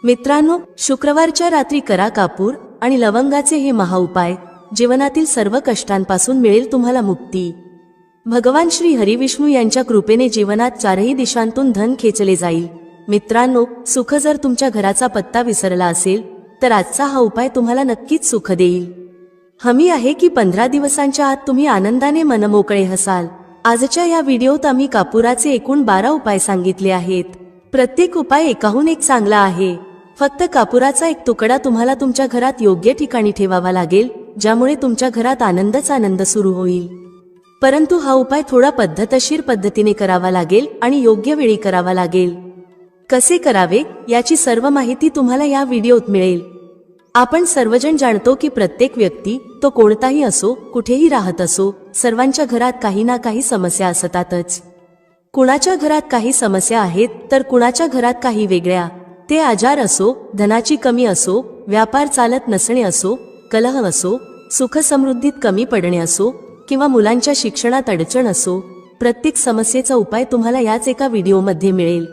मित्रांनो, शुक्रवारच्या रात्री करा कापूर आणि लवंगाचे हे महाउपाय. जीवनातील सर्व कष्टांपासून मिळेल तुम्हाला मुक्ती. भगवान श्री हरिविष्णू यांच्या कृपेने जीवनात चारही दिशांतून धन खेचले जाईल. मित्रांनो, सुख जर तुमच्या घराचा पत्ता विसरला असेल तर आजचा हा उपाय तुम्हाला नक्कीच सुख देईल. हमी आहे की 15 दिवसांच्या आत तुम्ही आनंदाने मनमोकळे हसाल. आजच्या या व्हिडिओत आम्ही कापुराचे एकूण 12 उपाय सांगितले आहेत. प्रत्येक उपाय एकाहून एक चांगला आहे. फक्त कापुराचा एक तुकडा तुम्हाला तुमच्या घरात योग्य ठिकाणी ठेवावा लागेल, ज्यामुळे तुमच्या घरात आनंदच आनंद सुरू होईल. परंतु हा उपाय थोडा पद्धतशीर पद्धतीने करावा लागेल आणि योग्य वेळी करावा लागेल. कसे करावे याची सर्व माहिती तुम्हाला या व्हिडिओत मिळेल. आपण सर्वजण जाणतो की प्रत्येक व्यक्ती, तो कोणताही असो, कुठेही राहत असो, सर्वांच्या घरात काही ना काही समस्या असतातच. कुणाच्या घरात काही समस्या आहेत तर कुणाच्या घरात काही वेगळ्या. ते आजार असो, धनाची कमी असो, व्यापार चालत नसणे असो, कलह असो, सुख समृद्धीत कमी पडणे असो किंवा मुलांच्या शिक्षणात अडचण असो, प्रत्येक समस्येचा उपाय तुम्हाला याच एका व्हिडिओमध्ये मिळेल.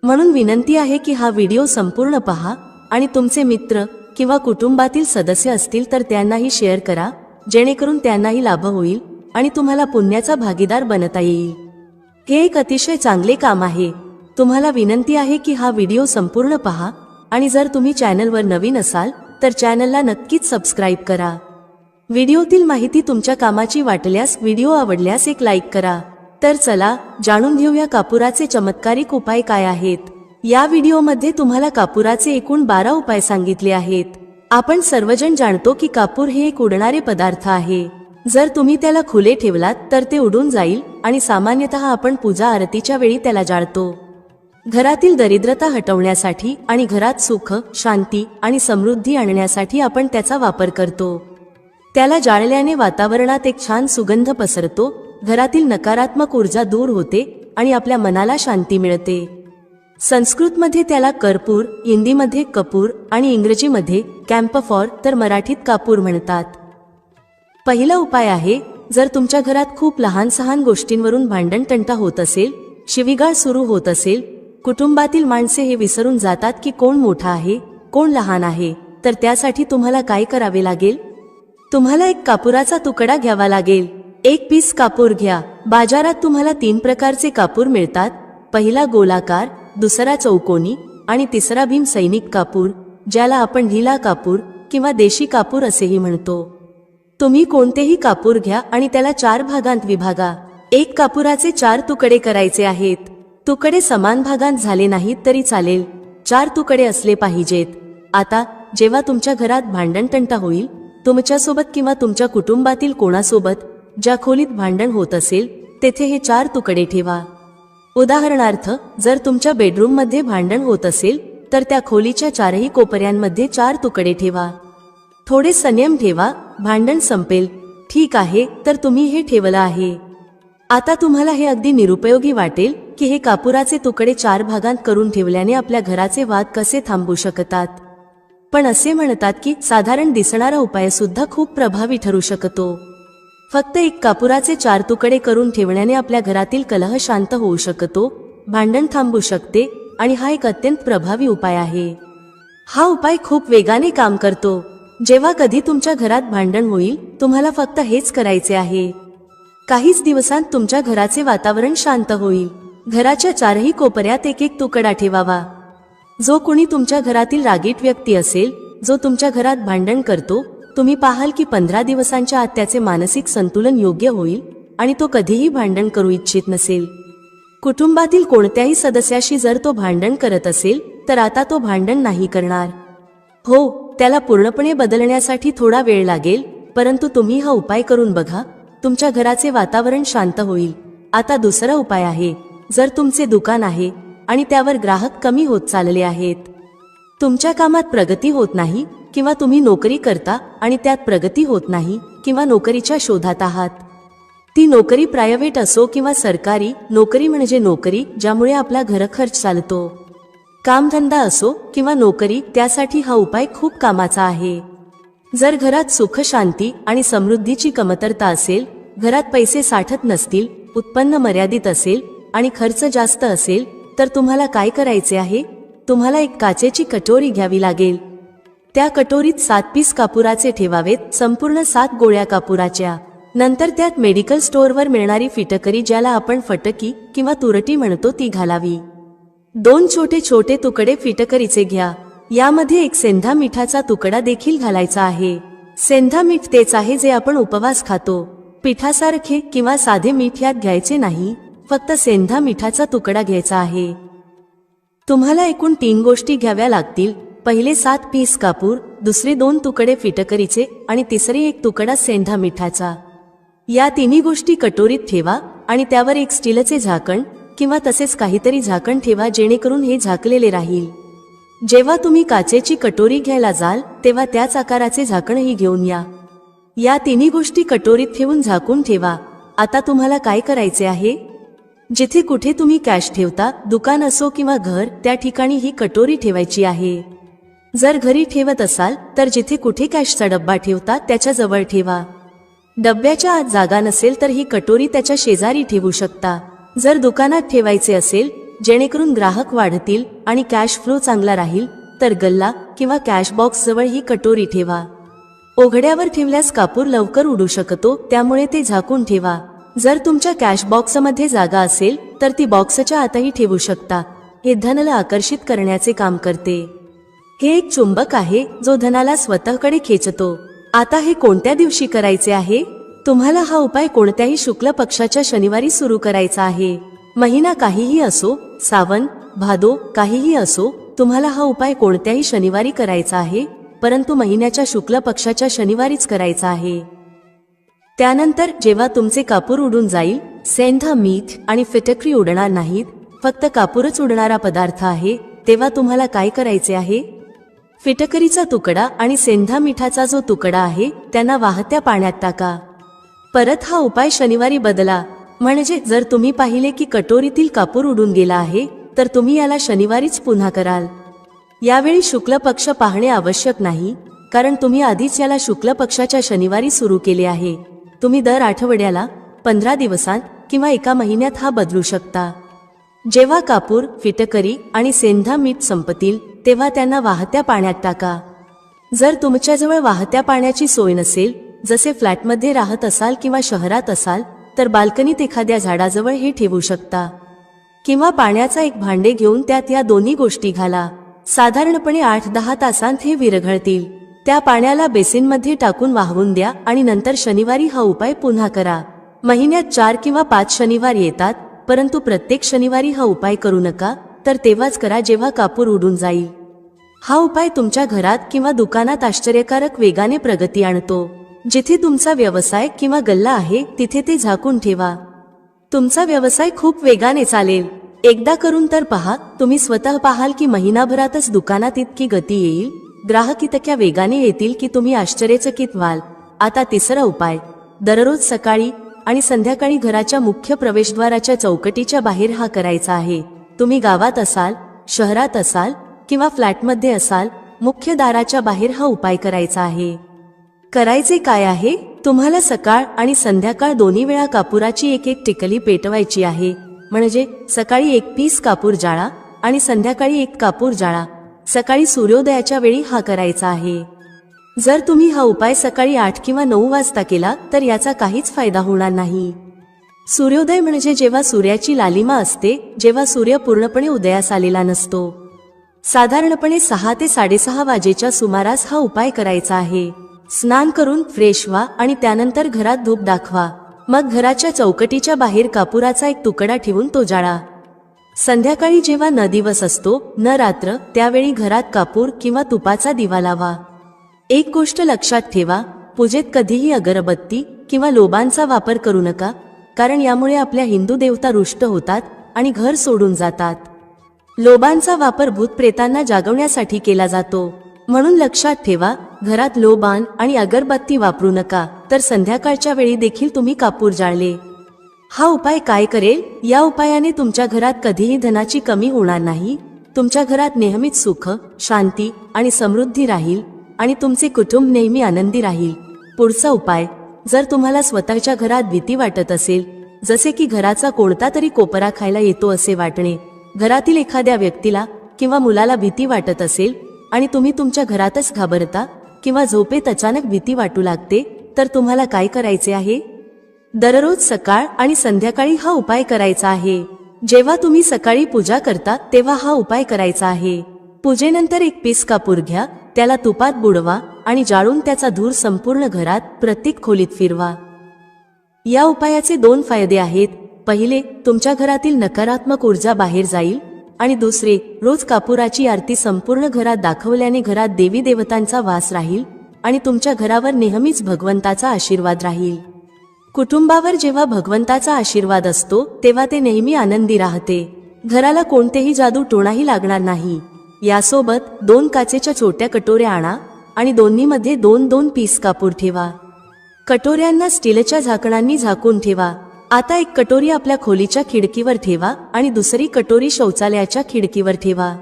म्हणून विनंती आहे की हा व्हिडिओ संपूर्ण पहा आणि तुमचे मित्र किंवा कुटुंबातील सदस्य असतील तर त्यांनाही शेअर करा, जेणेकरून त्यांनाही लाभ होईल आणि तुम्हाला पुण्याचा भागीदार बनता येईल. हे एक अतिशय चांगले काम आहे. तुम्हाला विनंती आहे की हा व्हिडिओ संपूर्ण पहा आणि जर तुम्ही चॅनलवर नवीन असाल तर चॅनलला नक्कीच सबस्क्राईब करा. व्हिडिओतील माहिती तुमच्या कामाची वाटल्यास, व्हिडिओ आवडल्यास एक लाईक करा. तर चला जाणून घेऊया कापुराचे चमत्कारिक उपाय काय आहेत. या व्हिडिओमध्ये तुम्हाला कापुराचे एकूण 12 उपाय सांगितले आहेत. आपण सर्वजण जाणतो की कापूर हे एक उडणारे पदार्थ आहे. जर तुम्ही त्याला खुले ठेवलात तर ते उडून जाईल आणि सामान्यतः आपण पूजा आरतीच्या वेळी त्याला जाळतो. घरातील दरिद्रता हटवण्यासाठी आणि घरात सुख, शांती आणि समृद्धी आणण्यासाठी आपण त्याचा वापर करतो. त्याला जाळल्याने वातावरणात एक छान सुगंध पसरतो, घरातील नकारात्मक ऊर्जा दूर होते आणि आपल्या मनाला शांती मिळते. संस्कृतमध्ये त्याला कर्पूर, हिंदीमध्ये कपूर आणि इंग्रजीमध्ये कॅम्पफॉर तर मराठीत कापूर म्हणतात. पहिला उपाय आहे, जर तुमच्या घरात खूप लहान सहान गोष्टींवरून भांडणतंटा होत असेल, शिवीगाळ सुरू होत असेल, कुटुंबातील माणसे हे विसरून जातात की कोण मोठा आहे, कोण लहान आहे, तर त्यासाठी तुम्हाला काय करावे लागेल? तुम्हाला एक कापुराचा तुकडा घ्यावा लागेल. एक पीस कापूर घ्या. बाजारात तुम्हाला 3 प्रकारचे कापूर मिळतात. पहिला गोलाकार, दुसरा चौकोनी आणि तिसरा भीम सैनिक कापूर, ज्याला आपण ढिला कापूर किंवा देशी कापूर असेही म्हणतो. तुम्ही कोणतेही कापूर घ्या आणि त्याला 4 भागांत विभागा. एक कापुराचे 4 तुकडे करायचे आहेत. तुकडे समान भागांत झाले नाहीत तरी चालेल, 4 तुकडे असले पाहिजेत. आता जेव्हा तुमच्या घरात भांडणतंटा होईल, तुमच्यासोबत किंवा तुमच्या कुटुंबातील कोणासोबत, ज्या खोलीत भांडण होत असेल तेथे हे 4 तुकडे ठेवा. उदाहरणार्थ, जर तुमच्या बेडरूममध्ये भांडण होत असेल तर त्या खोलीच्या 4ही कोपऱ्यांमध्ये 4 तुकडे ठेवा. थोडे संयम ठेवा, भांडण संपेल. ठीक आहे, तर तुम्ही हे ठेवलं आहे. आता तुम्हाला हे अगदी निरुपयोगी वाटेल की हे कापुराचे तुकडे 4 भागांत करून ठेवल्याने आपल्या घराचे वाद कसे थांबू शकतात. पण असे म्हणतात की साधारण दिसणारा उपाय सुद्धा खूप प्रभावी ठरू शकतो. फक्त एक कापुराचे 4 तुकडे करून ठेवण्याने आपल्या घरातील कलह शांत होऊ शकतो, भांडण थांबू शकते आणि हा एक अत्यंत प्रभावी उपाय आहे. हा उपाय खूप वेगाने काम करतो. जेव्हा कधी तुमच्या घरात भांडण होईल, तुम्हाला फक्त हेच करायचे आहे. काहीच दिवसांत तुमच्या घराचे वातावरण शांत होईल. घराच्या 4ही कोपऱ्यात एक एक तुकडा ठेवावा. जो कुणी तुमच्या घरातील रागीट व्यक्ती असेल, जो तुमच्या घरात भांडण करतो, तुम्ही पाहाल की 15 दिवसांच्या आत त्याचे मानसिक संतुलन योग्य होईल आणि तो कधीही भांडण करू इच्छित नसेल. कुटुंबातील कोणत्याही सदस्याशी जर तो भांडण करत असेल तर आता तो भांडण नाही करणार. हो, त्याला पूर्णपणे बदलण्यासाठी थोडा वेळ लागेल, परंतु तुम्ही हा उपाय करून बघा, तुमच्या घराचे वातावरण शांत होईल. आता दुसरा उपाय आहे, जर तुमचे दुकान आहे आणि त्यावर ग्राहक कमी होत चालले आहेत, तुमच्या कामात प्रगती होत नाही किंवा तुम्ही नोकरी करता आणि त्यात प्रगती होत नाही किंवा नोकरीच्या शोधात आहात, ती नोकरी प्रायव्हेट असो किंवा सरकारी, नोकरी म्हणजे नोकरी ज्यामुळे आपला घरखर्च चालतो. कामधंदा असो किंवा नोकरी, त्यासाठी हा उपाय खूप कामाचा आहे. जर घरात सुख, शांती आणि समृद्धीची कमतरता असेल, घरात पैसे साठत नसतील, उत्पन्न मर्यादित असेल आणि खर्च जास्त असेल, तर तुम्हाला काय करायचे आहे? तुम्हाला एक काचेची कटोरी घ्यावी लागेल. त्या कटोरीत 7 पीस कापुराचे ठेवावेत, संपूर्ण 7 गोळ्या कापुराच्या. नंतर त्यात मेडिकल स्टोअरवर मिळणारी फिटकरी, ज्याला आपण फटकी किंवा तुरटी म्हणतो, ती घालावी. 2 छोटे छोटे तुकडे फिटकरीचे घ्या. यामध्ये एक सेंधा मिठाचा तुकडा देखील घालायचा आहे. सेंधा मीठ तेच आहे जे आपण उपवास खातो. पिठासारखे किंवा साधे मीठ यात घ्यायचे नाही, फक्त सेंधा मिठाचा तुकडा घ्यायचा आहे. तुम्हाला एकूण 3 गोष्टी घ्याव्या लागतील. पहिले 7 पीस कापूर, दुसरे 2 तुकडे फिटकरीचे आणि तिसरे 1 तुकडा सेंधा मिठाचा. या तिन्ही गोष्टी कटोरीत ठेवा आणि त्यावर एक स्टीलचे झाकण किंवा तसेच काहीतरी झाकण ठेवा, जेणेकरून हे झाकलेले राहील. जेव्हा तुम्ही काचेची कटोरी घ्यायला जाल तेव्हा त्याच आकाराचे झाकणही घेऊन या. या तिन्ही गोष्टी कटोरीत ठेवून झाकून ठेवा. आता तुम्हाला काय करायचे आहे? जिथे कुठे तुम्ही कॅश ठेवता, दुकान असो किंवा घर, त्या ठिकाणी ही कटोरी ठेवायची आहे. जर घरी ठेवत असाल तर जिथे कुठे कॅशचा डब्बा ठेवता त्याच्या जवळ ठेवा. डब्याच्या आत जागा नसेल तर ही कटोरी त्याच्या शेजारी ठेवू शकता. जर दुकानात ठेवायचे असेल जेणेकरून ग्राहक वाढतील आणि कॅश फ्लो चांगला राहील, तर गल्ला किंवा कॅश बॉक्स जवळ ही कटोरी ठेवा. उघड्यावर ठेवल्यास कापूर लवकर उडू शकतो, त्यामुळे ते झाकून ठेवा. जर तुमच्या कॅश बॉक्समध्ये जागा असेल तर ती बॉक्सच्या आतही ठेवू शकता. हे धनाला आकर्षित करण्याचे काम करते. हे एक चुंबक आहे जो धनाला स्वतःकडे खेचतो. आता हे कोणत्या दिवशी करायचे आहे? तुम्हाला हा उपाय कोणत्याही शुक्ल पक्षाच्या शनिवारी सुरू करायचा आहे. महिना काहीही असो, सावन, भादो काहीही असो, तुम्हाला हा उपाय कोणत्याही शनिवारी करायचा आहे, परंतु महिन्याच्या शुक्ल पक्षाच्या शनिवारीच करायचा आहे. त्यानंतर जेव्हा तुमचे कापूर उडून जाईल, सेंधा मीठ आणि फिटकरी उडणार नाहीत, फक्त कापूरच उडणारा पदार्थ आहे, तेव्हा तुम्हाला काय करायचे आहे? फिटकरीचा तुकडा आणि सेंधा मिठाचा जो तुकडा आहे त्यांना वाहत्या पाण्यात टाका. परत हा उपाय शनिवारी बदला. म्हणजे जर तुम्ही पाहिले की कटोरीतील कापूर उडून गेला आहे तर तुम्ही याला शनिवारीच पुन्हा कराल. यावेळी शुक्ल पक्ष पाहणे आवश्यक नाही, कारण तुम्ही आधीच याला शुक्ल पक्षाच्या शनिवारी सुरू केले आहे. तुम्ही दर आठवड्याला, 15 दिवसांत किंवा 1 महिन्यात हा बदलू शकता. जेव्हा कापूर, फिटकरी आणि सेंधा मीठ संपतील तेव्हा त्यांना वाहत्या पाण्यात टाका. जर तुमच्याजवळ वाहत्या पाण्याची सोय नसेल, जसे फ्लॅटमध्ये राहत असाल किंवा शहरात असाल, तर बाल्कनीत एखाद्या झाडाजवळ हे ठेवू शकता. किंवा पाण्याचा एक भांडे घेऊन त्यात या दोन्ही गोष्टी घाला. साधारणपणे 8-10 तासांत हे विरघळतील. त्या पाण्याला बेसिनमध्ये टाकून वाहवून द्या आणि नंतर शनिवारी हा उपाय पुन्हा करा. महिन्यात 4 किंवा 5 शनिवार येतात, परंतु प्रत्येक शनिवारी हा उपाय करू नका, तर तेव्हाच करा जेव्हा कापूर उडून जाईल. हा उपाय तुमच्या घरात किंवा दुकानात आश्चर्यकारक वेगाने प्रगती आणतो. जिथे तुमचा व्यवसाय किंवा गल्ला आहे तिथे ते झाकून ठेवा. तुमचा व्यवसाय खूप वेगाने चालेल. एकदा करून तर पहा. तुम्ही स्वतः पाहाल की महिनाभरातच दुकानात इतकी गती येईल, ग्राहक इतक्या वेगाने येतील की तुम्ही आश्चर्यचकित व्हाल. आता तिसरा उपाय. दररोज सकाळी आणि संध्याकाळी घराच्या मुख्य प्रवेशद्वाराच्या चौकटीच्या बाहेर हा करायचा आहे. तुम्ही गावात असाल, शहरात असाल किंवा फ्लॅटमध्ये असाल, मुख्य दाराच्या बाहेर हा उपाय करायचा आहे. करायचे काय आहे? तुम्हाला सकाळ आणि संध्याकाळ दोन्ही वेळा कापुराची एक टिकली पेटवायची आहे. म्हणजे सकाळी 1 पीस कापूर जाळा आणि संध्याकाळी 1 कापूर जाळा. सकाळी सूर्योदयाच्या वेळी हा करायचा आहे. जर तुम्ही हा उपाय सकाळी 8 किंवा 9 वाजता केला तर याचा काहीच फायदा होणार नाही. सूर्योदय म्हणजे जेव्हा सूर्याची लालिमा असते, जेव्हा सूर्य पूर्णपणे उदयास आलेला नसतो. साधारणपणे 6 ते 6:30 वाजेच्या सुमारास हा उपाय करायचा आहे. स्नान करून फ्रेश व्हा आणि त्यानंतर घरात धूप दाखवा. मग घराच्या चौकटीच्या बाहेर कापुराचा एक तुकडा ठेवून तो जाळा. संध्याकाळी जेव्हा न दिवस असतो न रात्र, त्यावेळी घरात कापूर किंवा तुपाचा दिवा लावा. एक गोष्ट लक्षात ठेवा, पूजेत कधीही अगरबत्ती किंवा लोबांचा वापर करू नका, कारण यामुळे आपल्या हिंदू देवता रुष्ट होतात आणि घर सोडून जातात. लोबांचा वापर भूतप्रेतांना जागवण्यासाठी केला जातो. म्हणून लक्षात ठेवा, घरात लोबान आणि अगरबत्ती वापरू नका. तर संध्याकाळच्या वेळी देखील तुम्ही कापूर जाळले. हा उपाय काय करेल? या उपायाने तुमच्या घरात कधीही धनाची कमी होणार नाही. तुमच्या घरात नेहमीच सुख, शांती आणि समृद्धी राहील आणि तुमचे कुटुंब नेहमी आनंदी राहील. पुढचा उपाय. जर तुम्हाला स्वतःच्या घरात भीती वाटत असेल, जसे की घराचा कोणता तरी कोपरा खायला येतो असे वाटणे, घरातील एखाद्या व्यक्तीला किंवा मुलाला भीती वाटत असेल आणि तुम्ही तुमच्या घरातच घाबरता किंवा झोपेत अचानक भीती वाटू लागते, तर तुम्हाला काय करायचे आहे? दररोज सकाळ आणि संध्याकाळी हा उपाय करायचा आहे. जेव्हा तुम्ही सकाळी पूजा करता तेव्हा हा उपाय करायचा आहे. पूजेनंतर एक पीस कापूर घ्या, त्याला तुपात बुडवा आणि जाळून त्याचा धूर संपूर्ण घरात प्रत्येक खोलीत फिरवा. या उपायाचे 2 फायदे आहेत. पहिले, तुमच्या घरातील नकारात्मक ऊर्जा बाहेर जाईल आणि दुसरे, रोज कापुराची आरती संपूर्ण घरात दाखवल्याने घरात देवी देवतांचा वास राहील आणि तुमच्या घरावर नेहमीच भगवंताचा आशीर्वाद राहील. कुटुंबावर जेव्हा भगवंताचा आशीर्वाद असतो तेव्हा ते नेहमी आनंदी राहते. घराला कोणतेही जादू टोणाही लागणार नाही. यासोबत 2 काचेच्या छोट्या कटोऱ्या आणा आणि दोन्हीमध्ये 2-2 पीस कापूर ठेवा. कटोऱ्यांना स्टीलच्या झाकणांनी झाकून ठेवा. आता एक कटोरी आपल्या खोलीच्या खिडकीवर ठेवा आणि दुसरी कटोरी शौचालयाच्या खिडकीवर ठेवा.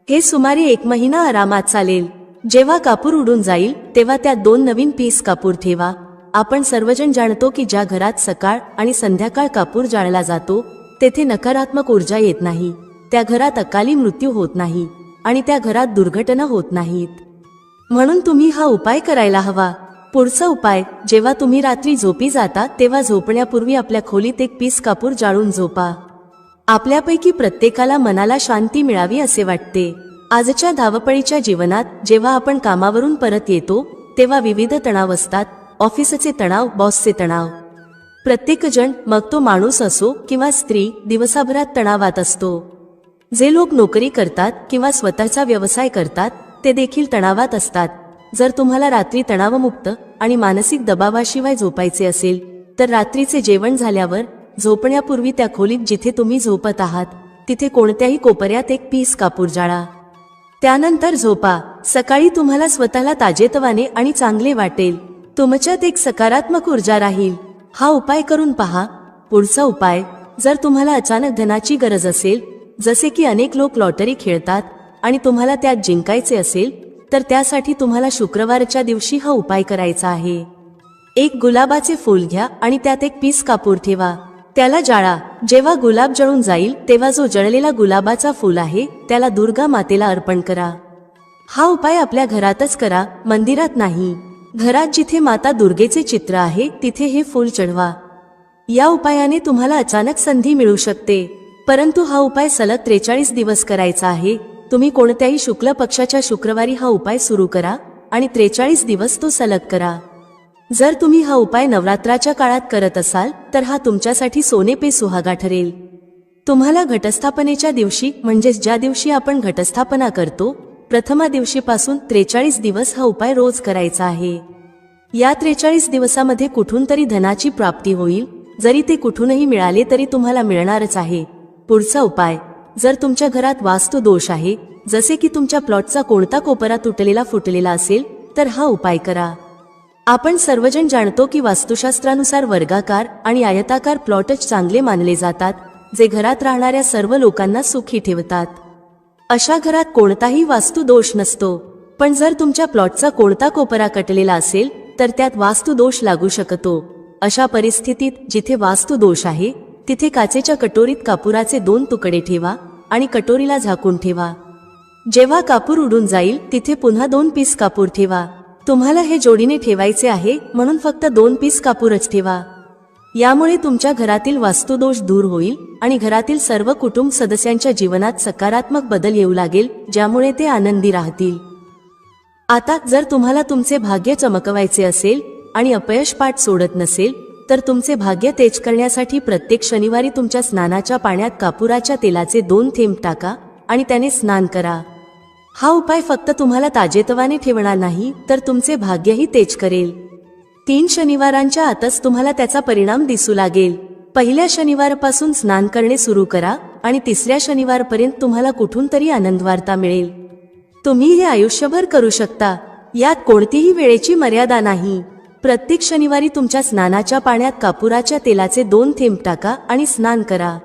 हे सुमारे 1 महिना आरामात चालेल. जेव्हा कापूर उडून जाईल तेव्हा त्यात 2 नवीन पीस कापूर ठेवा. आपण सर्वजण जाणतो की ज्या घरात सकाळ आणि संध्याकाळ कापूर जाळला जातो तेथे नकारात्मक ऊर्जा येत नाही, त्या घरात अकाली मृत्यू होत नाही आणि त्या घरात दुर्घटना होत नाहीत. म्हणून तुम्ही हा उपाय करायला हवा. पुढचा उपाय, जेव्हा तुम्ही रात्री झोपी जाता तेव्हा झोपण्यापूर्वी आपल्या खोलीत एक पीस कापूर जाळून झोपा. आपल्यापैकी प्रत्येकाला मनाला शांती मिळावी असे वाटते. आजच्या धावपळीच्या जीवनात जेव्हा आपण कामावरून परत येतो तेव्हा विविध तणाव असतात. ऑफिसचे तणाव, बॉसचे तणाव. प्रत्येकजण, मग तो माणूस असो किंवा स्त्री, दिवसाभरात तणावात असतो. जे लोक नोकरी करतात किंवा स्वतःचा व्यवसाय करतात ते देखील तणावात असतात. जर तुम्हाला रात्री तणावमुक्त आणि मानसिक दबावाशिवाय झोपायचे असेल तर रात्रीचे जेवण झाल्यावर झोपण्यापूर्वी त्या खोलीत जिथे तुम्ही झोपत आहात तिथे कोणत्याही कोपऱ्यात एक पीस कापूर जाळा. त्यानंतर झोपा. सकाळी तुम्हाला स्वतःला ताजेतवाने आणि चांगले वाटेल. तुमच्यात एक सकारात्मक ऊर्जा राहील. हा उपाय करून पहा. पुढचा उपाय, जर तुम्हाला अचानक धनाची गरज असेल, जसे की अनेक लोक लॉटरी खेळतात आणि तुम्हाला त्यात जिंकायचे असेल, तर त्यासाठी तुम्हाला शुक्रवारच्या दिवशी हा उपाय करायचा आहे. एक गुलाबाचे फूल घ्या आणि त्यात एक पीस कापूर ठेवा. त्याला जाळा. जेव्हा गुलाब जळून जाईल तेव्हा जो जळलेला गुलाबाचा फूल आहे त्याला दुर्गा मातेला अर्पण करा. हा उपाय आपल्या घरातच करा, मंदिरात नाही. घरात जिथे माता दुर्गेचे चित्र आहे तिथे हे फूल चढवा. या उपायाने तुम्हाला अचानक संधी मिळू शकते, परंतु हा उपाय सलग 43 दिवस करायचा आहे. तुम्ही कोणत्याही शुक्ल पक्षाच्या शुक्रवारी हा उपाय सुरू करा आणि 43 दिवस तो सलग करा. जर तुम्ही हा उपाय नवरात्राच्या काळात करत असाल तर हा तुमच्यासाठी सोने पे सुहागा ठरेल. तुम्हाला घटस्थापनेच्या दिवशी, म्हणजेच ज्या दिवशी आपण घटस्थापना करतो, प्रथमा दिवशीपासून 43 दिवस हा उपाय रोज करायचा आहे. या 43 दिवसामध्ये कुठून तरी धनाची प्राप्ती होईल. जरी ते कुठूनही मिळाले तरी तुम्हाला मिळणारच आहे. पुढचा उपाय, जर तुमच्या घरात वास्तू दोष आहे, जसे की तुमच्या प्लॉटचा कोणता कोपरा तुटलेला फुटलेला असेल, तर हा उपाय करा. आपण सर्वजण जाणतो की वास्तुशास्त्रानुसार वर्गाकार आणि आयताकार प्लॉटच चांगले मानले जातात, जे घरात राहणाऱ्या सर्व लोकांना सुखी ठेवतात. अशा घरात कोणताही वास्तू दोष नसतो. पण जर तुमच्या प्लॉटचा कोणता कोपरा कटलेला असेल तर त्यात वास्तू दोष लागू शकतो. अशा परिस्थितीत जिथे वास्तू दोष आहे तिथे काचेच्या कटोरीत कापुराचे 2 तुकडे ठेवा आणि कटोरीला झाकून ठेवा. जेव्हा कापूर उडून जाईल तिथे पुन्हा 2 पीस कापूर ठेवा. तुम्हाला हे जोडीने ठेवायचे आहे म्हणून फक्त 2 पीस कापूरच ठेवा. यामुळे तुमच्या घरातील वास्तुदोष दूर होईल आणि घरातील सर्व कुटुंब सदस्यांच्या जीवनात सकारात्मक बदल येऊ लागेल, ज्यामुळे ते आनंदी राहतील. आता जर तुम्हाला तुमचे भाग्य चमकवायचे असेल आणि अपयश पाठ सोडत नसेल तर तुमचे भाग्य तेज करण्यासाठी प्रत्येक शनिवारी तुमच्या स्नानाच्या पाण्यात कापुराच्या तेलाचे 2 थेंब टाका आणि त्याने स्नान करा. हा उपाय फक्त तुम्हाला ताजेतवाने ठेवणार नाही तर तुमचे भाग्यही तेज करेल. 3 शनिवारांच्या आतच तुम्हाला त्याचा परिणाम दिसू लागेल. पहिल्या शनिवारपासून स्नान करणे सुरू करा आणि 3ऱ्या शनिवारपर्यंत तुम्हाला कुठून तरी आनंदवार्ता मिळेल. तुम्ही हे आयुष्यभर करू शकता. यात कोणतीही वेळेची मर्यादा नाही. प्रत्येक शनिवारी तुमच्या स्नानाच्या पाण्यात कापुराच्या तेलाचे 2 थेंब टाका आणि स्नान करा.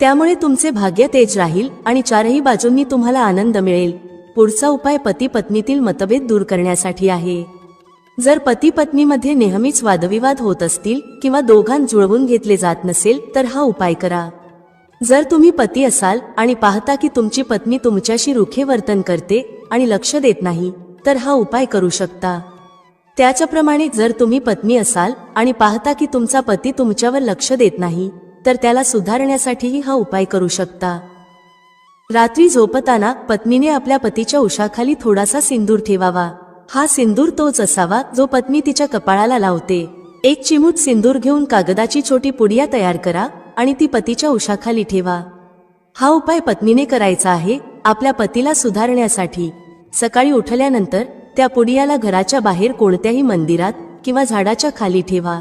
त्यामुळे तुमचे भाग्य तेज राहील आणि 4ही बाजूंनी तुम्हाला आनंद मिळेल. पुढचा उपाय पती पत्नीतील मतभेद दूर करण्यासाठी आहे. जर पती पत्नीमध्ये नेहमीच वादविवाद होत असतील किंवा दोघांत जुळवून घेतले जात नसेल तर हा उपाय करा. जर तुम्ही पती असाल आणि पाहता की तुमची पत्नी तुमच्याशी रुखे वर्तन करते आणि लक्ष देत नाही, तर हा उपाय करू शकता. त्याचप्रमाणे जर तुम्ही पत्नी असाल आणि पाहता की तुमचा पती तुमच्यावर लक्ष देत नाही, तर त्याला सुधारण्यासाठीही हा उपाय करू शकता. रात्री झोपताना पत्नीने आपल्या पतीच्या उशाखाली थोडासा सिंदूर ठेवावा. हा सिंदूर तोच असावा जो पत्नी तिच्या कपाळाला लावते. एक चिमूट सिंदूर घेऊन कागदाची छोटी पुडिया तयार करा आणि ती पतीच्या उशाखाली ठेवा. हा उपाय पत्नीने करायचा आहे आपल्या पतीला सुधारण्यासाठी. सकाळी उठल्यानंतर त्या पुडियाला घराच्या बाहेर कोणत्याही मंदिरात किंवा झाडाच्या खाली ठेवा.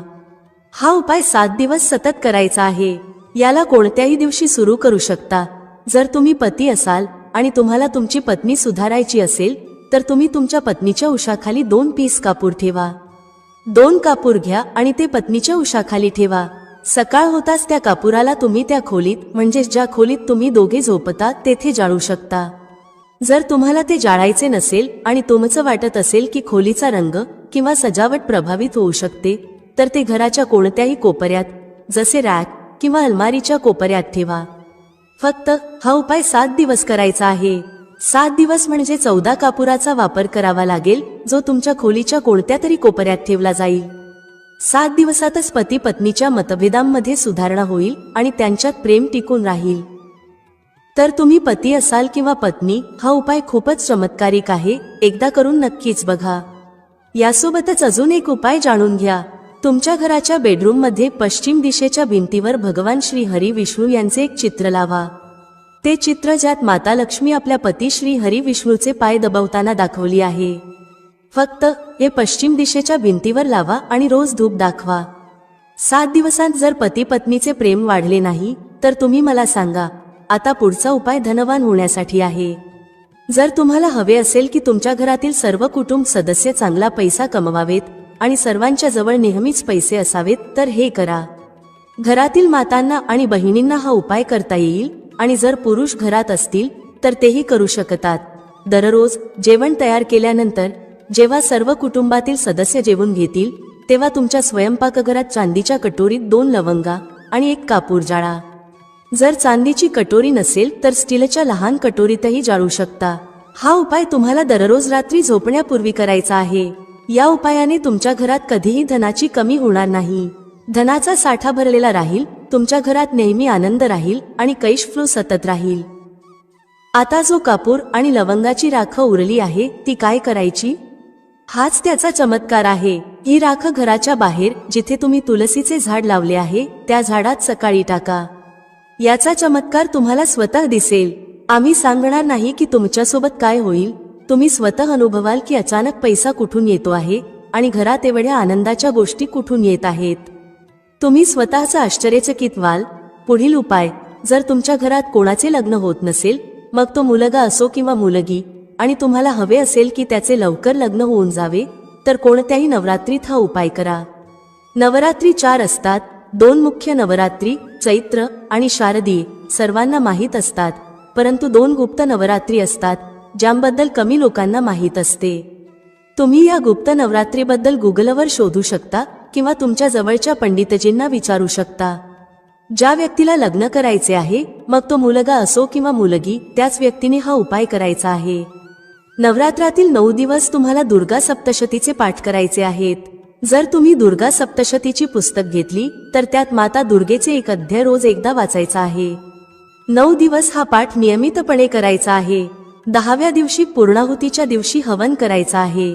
हा उपाय 7 दिवस सतत करायचा आहे. याला कोणत्याही दिवशी सुरू करू शकता. जर तुम्ही पती असाल आणि तुम्हाला तुमची पत्नी सुधारायची असेल, तर तुम्ही तुमच्या पत्नीच्या उशाखाली 2 पीस कापूर ठेवा. 2 कापूर घ्या आणि ते पत्नीच्या उशाखाली ठेवा. सकाळ होताच त्या कापुराला तुम्ही त्या खोलीत, म्हणजे ज्या खोलीत तुम्ही दोघे झोपता, तेथे जाळू शकता. जर तुम्हाला ते जाळायचे नसेल आणि तुमचं वाटत असेल की खोलीचा रंग किंवा सजावट प्रभावित होऊ शकते, तर ते घराच्या कोणत्याही कोपऱ्यात, जसे रॅक किंवा अलमारीच्या कोपऱ्यात ठेवा. फक्त हा उपाय 7 दिवस करायचा आहे. 7 दिवस म्हणजे 14 कापुराचा वापर करावा लागेल, जो तुमच्या खोलीच्या कोणत्या तरी कोपऱ्यात ठेवला जाईल. 7 दिवसातच पती पत्नीच्या मतभेदांमध्ये सुधारणा होईल आणि त्यांच्यात प्रेम टिकून राहील. तर तुम्ही पती असाल किंवा पत्नी, हा उपाय खूपच चमत्कारिक आहे. एकदा करून नक्कीच बघा. यासोबतच अजून एक उपाय जाणून घ्या. तुमच्या घराच्या बेडरूममध्ये पश्चिम दिशेच्या भिंतीवर भगवान श्री हरी विष्णू यांचे एक चित्र लावा. ते चित्र ज्यात माता लक्ष्मी आपल्या पती श्री हरी विष्णूचे पाय दबवताना दाखवली आहे. फक्त हे पश्चिम दिशेच्या भिंतीवर लावा आणि रोज धूप दाखवा. 7 दिवसांत जर पती पत्नीचे प्रेम वाढले नाही, तर तुम्ही मला सांगा. आता पुढचा उपाय धनवान होण्यासाठी आहे. जर तुम्हाला हवे असेल की तुमच्या घरातील सर्व कुटुंब सदस्य चांगला पैसा कमवावेत आणि सर्वांच्या जवळ नेहमीच पैसे असावेत, तर हे करा. घरातील मातांना आणि बहिणींना हा उपाय करता येईल आणि जर पुरुष घरात असतील तर तेही करू शकतात. दररोज जेवण तयार केल्यानंतर जेव्हा सर्व कुटुंबातील सदस्य जेवून घेतील, तेव्हा तुमच्या स्वयंपाकघरात चांदीच्या कटोरीत 2 लवंगा आणि 1 कापूर जाळा. जर चांदीची कटोरी नसेल तर स्टीलच्या लहान कटोरीतही जाळू शकता. हा उपाय तुम्हाला दररोज रात्री झोपण्यापूर्वी करायचा आहे. या उपायाने तुमच्या घरात कधीही धनाची कमी होणार नाही. धनाचा साठा भरलेला राहील, तुमच्या घरात नेहमी आनंद राहील आणि कैश फ्लो सतत राहील. आता जो कापूर आणि लवंगाची राख उरली आहे, ती काय करायची? हाच त्याचा चमत्कार आहे. ही राख घराच्या बाहेर, जिथे तुम्ही तुलसीचे झाड लावले आहे, त्या झाडात सकाळी टाका. याचा चमत्कार तुम्हाला स्वतः दिसेल. आम्ही सांगणार नाही की तुमच्यासोबत काय होईल. तुम्ही स्वतः अनुभवाल की अचानक पैसा कुठून येतो आहे आणि घरात एवढ्या आनंदाच्या गोष्टी कुठून येत आहेत. तुम्ही स्वतःच आश्चर्यचकित व्हाल. पुढील उपाय, जर तुमच्या घरात कोणाचे लग्न होत नसेल, मग तो मुलगा असो किंवा मुलगी, आणि तुम्हाला हवे असेल की त्याचे लवकर लग्न होऊन जावे, तर कोणत्याही नवरात्रीत हा उपाय करा. नवरात्री 4 असतात. 2 मुख्य नवरात्री, चैत्र आणि शारदीय, सर्वांना माहीत असतात. परंतु 2 गुप्त नवरात्री असतात, ज्याबद्दल कमी लोकांना माहीत असते. तुम्ही या गुप्त नवरात्रीबद्दल गुगलवर शोधू शकता किंवा तुमच्या जवळच्या पंडितजींना विचारू शकता. ज्या व्यक्तीला लग्न करायचे आहे, मग तो मुलगा असो किंवा मुलगी, त्याच व्यक्तीने हा उपाय करायचा आहे. नवरात्रातील 9 दिवस तुम्हाला दुर्गा सप्तशतीचे पाठ करायचे आहेत. जर तुम्ही दुर्गा सप्तशतीची पुस्तक घेतली, तर त्यात माता दुर्गेचे एक अध्याय रोज एकदा वाचायचा आहे. 9 दिवस हा पाठ नियमितपणे करायचा आहे. 10व्या दिवशी पूर्णाहुतीच्या दिवशी हवन करायचा आहे.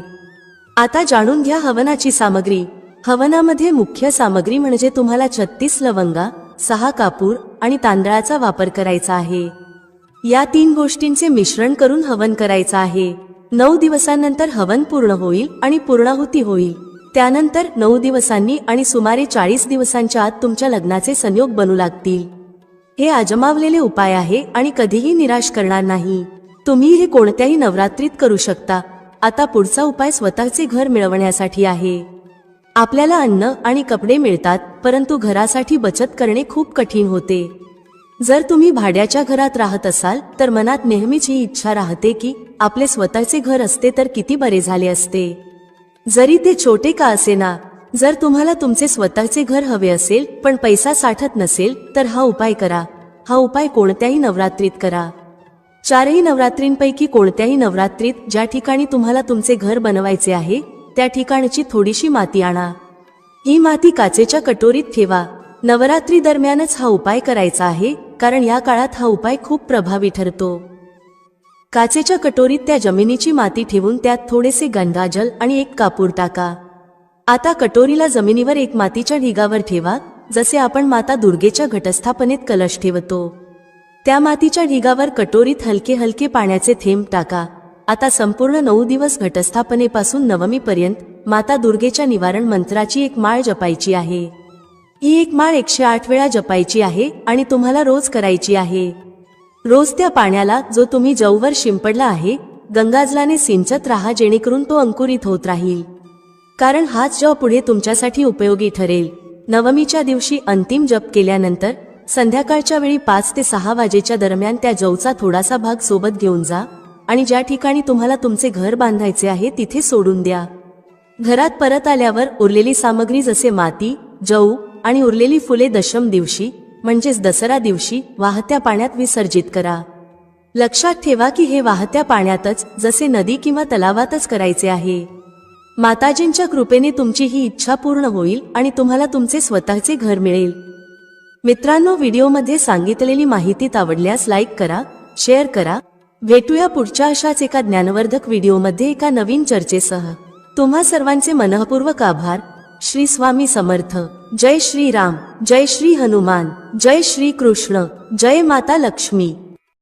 आता जाणून घ्या हवनाची सामग्री. हवनामध्ये मुख्य सामग्री म्हणजे तुम्हाला 36 लवंगा, 6 कापूर आणि तांदळाचा वापर करायचा आहे. या 3 गोष्टींचे मिश्रण करून हवन करायचं आहे. 9 दिवसांनंतर हवन पूर्ण होईल आणि पूर्णाहुती होईल. त्यानंतर 9 दिवसांनी आणि सुमारे 40 दिवसांच्या आत तुमच्या लग्नाचे संयोग बनू लागतील. हे आजमावलेले उपाय आहे आणि कधीही निराश करणार नाही. तुम्ही हे कोणत्याही नवरात्रीत करू शकता. आता पुढचा उपाय स्वतःचे घर मिळवण्यासाठी आहे. आपल्याला अन्न आणि कपडे मिळतात, परंतु घरासाठी बचत करणे खूप कठीण होते. जर तुम्ही भाड्याच्या घरात राहत असाल, तर मनात नेहमीच ही इच्छा राहते की आपले स्वतःचे घर असते तर किती बरे झाले असते, जरी ते छोटे का असेना. जर तुम्हाला तुमचे स्वतःचे घर हवे असेल पण पैसा साठत नसेल, तर हा उपाय करा. हा उपाय कोणत्याही नवरात्रीत करा. 4ही नवरात्रींपैकी कोणत्याही नवरात्रीत ज्या ठिकाणी तुम्हाला तुमचे घर बनवायचे आहे त्या ठिकाणची थोडीशी माती आणा. ही माती काचेच्या कटोरीत ठेवा. नवरात्री दरम्यानच हा उपाय करायचा आहे, कारण या काळात हा उपाय खूप प्रभावी ठरतो. काचेच्या कटोरीत त्या जमिनीची माती ठेवून त्यात थोडेसे गंगाजल आणि एक कापूर टाका. आता कटोरीला जमिनीवर एक मातीच्या ढिगावर ठेवा, जसे आपण माता दुर्गेच्या घटस्थापनेत कलश ठेवतो. त्या मातीच्या ढिगावर कटोरीत हलके हलके पाण्याचे थेंब टाका. आता संपूर्ण 9 दिवस घटस्थापनेपासून नवमीपर्यंत माता दुर्गेच्या निवारण मंत्राची एक माळ जपायची आहे. ही एक माळ 108 वेळा जपायची आहे आणि तुम्हाला रोज करायची आहे. रोज त्या पाण्याला, जो तुम्ही जववर शिंपडला आहे, गंगाजलाने सिंचत राहा, जेणेकरून तो अंकुरित होत राहील. कारण हाच जप पुढे तुमच्यासाठी उपयोगी ठरेल. नवमीच्या दिवशी अंतिम जप केल्यानंतर संध्याकाळच्या वेळी 5 ते 6 वाजेच्या दरम्यान त्या जवचा थोडासा भाग सोबत घेऊन जा आणि ज्या ठिकाणी तुम्हाला तुमचे घर बांधायचे आहे तिथे सोडून द्या. घरात परत आल्यावर उरलेली सामग्री जसे माती, जव आणि उरलेली फुले दशम दिवशी म्हणजेच दसरा दिवशी वाहत्या पाण्यात विसर्जित करा. लक्षात ठेवा की हे वाहत्या पाण्यातच, जसे नदी किंवा तलावातच करायचे आहे. माताजींच्या कृपेने तुमची ही इच्छा पूर्ण होईल आणि तुम्हाला तुमचे स्वतःचे घर मिळेल. मित्रांनो, व्हिडिओमध्ये सांगितलेली माहिती आवडल्यास लाईक करा, शेअर करा. भेटूया पुढच्या अशाच एका ज्ञानवर्धक व्हिडिओमध्ये एका नवीन चर्चेसह. तुम्हा सर्वांचे मनःपूर्वक आभार. श्री स्वामी समर्थ. जय श्री राम, जय श्री हनुमान, जय श्री कृष्ण, जय माता लक्ष्मी.